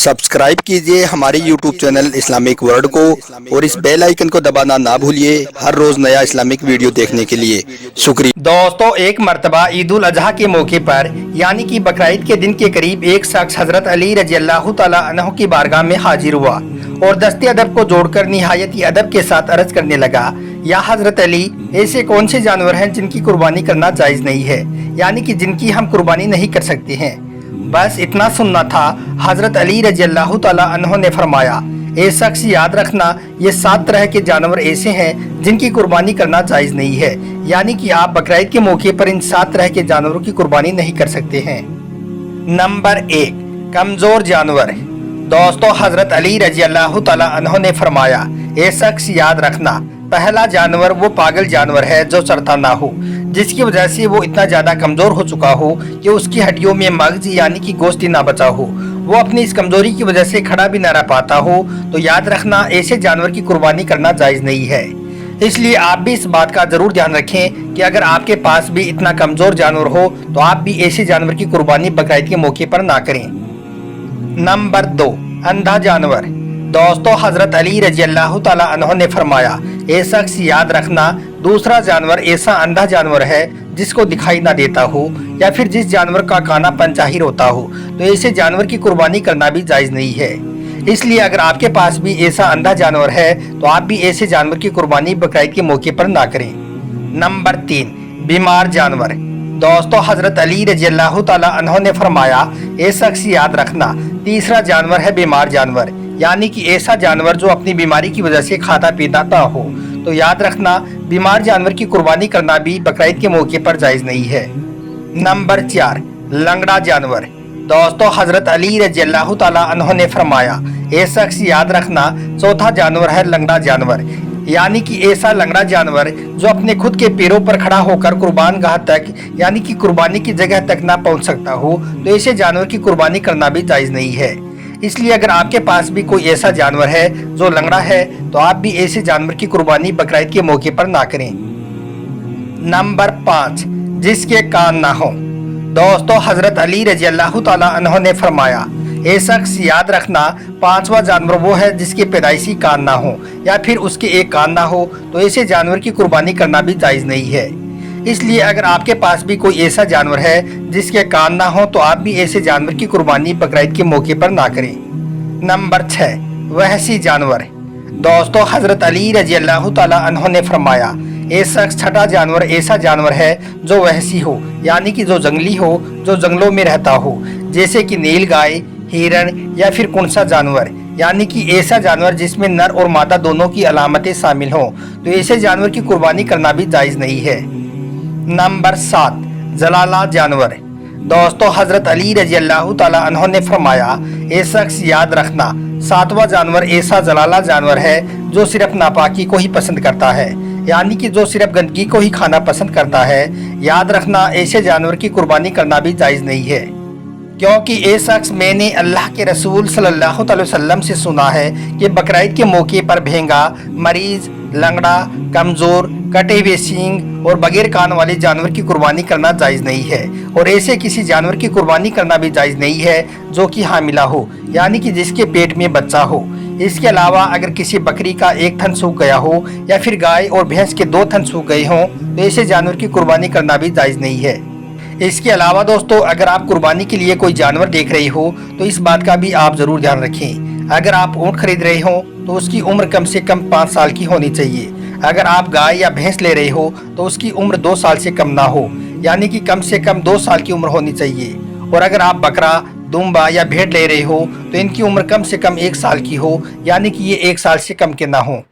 Subscribe कीजिए हमारे YouTube channel Islamic world को और इस बेल आइकन को दबाना ना भूलिए हर रोज नया इस्लामिक वीडियो देखने के लिए। शुक्रिया। दोस्तों, एक मरतबा ईद उल अजहा के मौके पर यानी कि बकरीद के दिन के करीब एक शख्स हजरत अली रजी अल्लाह तआला अन्हु की बारगाह में हाजिर हुआ और दस्ते अदब को जोड़कर निहायत ही अदब के साथ अर्ज करने लगा, या हजरत अली, ऐसे कौन से जानवर हैं जिनकी कुर्बानी करना जायज़ नहीं है, यानी कि जिनकी हम कुर्बानी नहीं कर सकते हैं। बस इतना सुनना था। हजरत अली रजी अल्लाह तआला अन्हु ने फरमाया, ए शख्स, याद रखना, ये 7 तरह के जानवर ऐसे हैं जिनकी कुर्बानी करना जायज़ नहीं है, यानी कि आप बकरीद के मौके पर इन 7 तरह के जानवरों की कुर्बानी नहीं कर सकते हैं। नंबर 1, कमज़ोर जानवर। दोस्तों, हजरत अली रजी अल्लाह तआला अन्हु ने फरमाया, ए शख्स, याद रखना, पहला जानवर वो पागल जानवर है जो चरता ना हो, जिसकी वजह से वो इतना ज़्यादा कमज़ोर हो चुका हो कि उसकी हड्डियों में मगज यानी कि गोश्त ही ना बचा हो, वो अपनी इस कमज़ोरी की वजह से खड़ा भी ना रह पाता हो। तो याद रखना, ऐसे जानवर की कुर्बानी करना जायज़ नहीं है। इसलिए आप भी इस बात का ज़रूर ध्यान रखें कि अगर आपके पास भी इतना कमज़ोर जानवर हो तो आप भी ऐसे जानवर की कुर्बानी बकरीद के मौके पर ना करें। नंबर 2, अंधा जानवर। दोस्तों, हजरत अली रजी अल्लाह तआला अन्हु ने फरमाया, ए शख्स, याद रखना, दूसरा जानवर ऐसा अंधा जानवर है जिसको दिखाई ना देता हो या फिर जिस जानवर का काना पंचाहिर होता हो, तो ऐसे जानवर की कुर्बानी करना भी जायज़ नहीं है। इसलिए अगर आपके पास भी ऐसा अंधा जानवर है तो आप भी ऐसे जानवर की कुर्बानी बकरीद के मौके पर ना करें। नंबर 3, बीमार जानवर। दोस्तों, हजरत अली रजी अल्लाह तआला अन्हु ने फरमाया, ए शख्स, याद रखना, तीसरा जानवर है बीमार जानवर, यानी कि ऐसा जानवर जो अपनी बीमारी की वजह से खाता पीता ना हो। तो याद रखना, बीमार जानवर की कुर्बानी करना भी बकरीद के मौके पर जायज़ नहीं है। नंबर 4, लंगड़ा जानवर। दोस्तों, हजरत अली रजी अल्लाह तआला अन्हु ने फरमाया, ए शख्स, याद रखना, चौथा जानवर है लंगड़ा जानवर, यानी कि ऐसा लंगड़ा जानवर जो अपने खुद के पैरों पर खड़ा होकर कुर्बान गाह तक यानी कि कुर्बानी की जगह तक ना पहुंच सकता हो, तो ऐसे जानवर की कुर्बानी करना भी जायज़ नहीं है। इसलिए अगर आपके पास भी कोई ऐसा जानवर है जो लंगड़ा है तो आप भी ऐसे जानवर की कुर्बानी बकरीद के मौके पर ना करें। नंबर 5, जिसके कान ना हो। दोस्तों, हजरत अली रजी अल्लाह तआला अन्हु ने फरमाया, ए शख्स, याद रखना, 5वां जानवर वो है जिसके पैदाइशी कान ना हो या फिर उसके एक कान ना हो, तो ऐसे जानवर की कुर्बानी करना भी जायज़ नहीं है। इसलिए अगर आपके पास भी कोई ऐसा जानवर है जिसके कान ना हो तो आप भी ऐसे जानवर की कुर्बानी बकरीद के मौके पर ना करें। नंबर 6, वहशी जानवर। दोस्तों, हजरत अली रजी अल्लाह तआला अन्हु ने फरमाया, ए शख्स, छठा जानवर ऐसा जानवर है जो वहशी हो, यानी कि जो जंगली हो, जो जंगलों में रहता हो, जैसे कि नील गाय, हिरण या फिर कुनसा जानवर, यानी कि ऐसा जानवर जिसमें नर और मादा दोनों की अलामतें शामिल हों, तो ऐसे जानवर की कुर्बानी करना भी जायज़ नहीं है। नंबर 7, जलाला जानवर। दोस्तों, हजरत अली रजी अल्लाह तआला अन्हु ने फरमाया, ए शख्स, याद रखना, 7वां जानवर ऐसा जलाला जानवर है जो सिर्फ नापाकी को ही पसंद करता है, यानी कि जो सिर्फ गंदगी को ही खाना पसंद करता है। याद रखना, ऐसे जानवर की कुर्बानी करना भी जायज़ नहीं है, क्योंकि ए शख्स, मैंने अल्लाह के रसूल सल्लल्लाहु अलैहि वसल्लम से सुना है कि बकरीद के मौके पर भेंगा, मरीज, लंगड़ा, कमज़ोर, कटे हुए सींग और बगैर कान वाले जानवर की कुर्बानी करना जायज़ नहीं है, और ऐसे किसी जानवर की कुर्बानी करना भी जायज़ नहीं है जो कि हामिला हो, यानी कि जिसके पेट में बच्चा हो। इसके अलावा अगर किसी बकरी का एक थन सूख गया हो या फिर गाय और भैंस के 2 थन सूख गए हों, तो ऐसे जानवर की कुर्बानी करना भी जायज़ नहीं है। इसके अलावा दोस्तों, अगर आप कुर्बानी के लिए कोई जानवर देख रहे हो तो इस बात का भी आप ज़रूर ध्यान रखें। अगर आप ऊँट खरीद रहे हो तो उसकी उम्र कम से कम 5 साल की होनी चाहिए। अगर आप गाय या भैंस ले रहे हो तो उसकी उम्र 2 साल से कम ना हो, यानी कि कम से कम 2 साल की उम्र होनी चाहिए। और अगर आप बकरा, दुम्बा या भेड़ ले रहे हो तो इनकी उम्र कम से कम 1 साल की हो, यानी कि ये 1 साल से कम के ना हो।